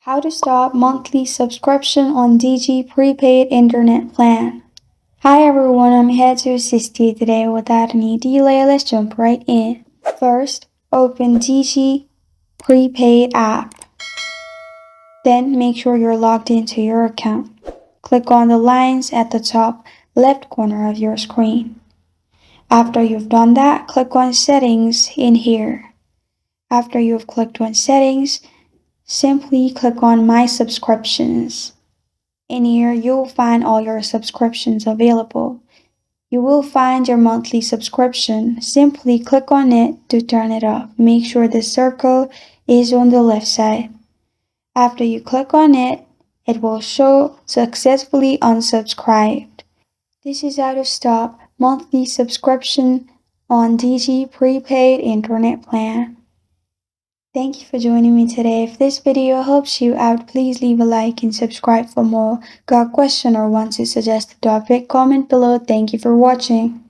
How to stop monthly subscription on Digi Prepaid Internet Plan. Hi everyone, I'm here to assist you today. Without any delay, let's jump right in. First, open Digi Prepaid app. Then make sure you're logged into your account. Click on the lines at the top left corner of your screen. After you've done that, click on Settings in here. After you've clicked on Settings, simply click on My Subscriptions. In here, you'll find all your subscriptions available. You will find your monthly subscription. Simply click on it to turn it off. Make sure the circle is on the left side. After you click on it, it will show successfully unsubscribed. This is how to stop monthly subscription on Digi Prepaid Internet Plan. Thank you for joining me today. If this video helps you out, please leave a like and subscribe for more. Got a question or want to suggest a topic? Comment below. Thank you for watching.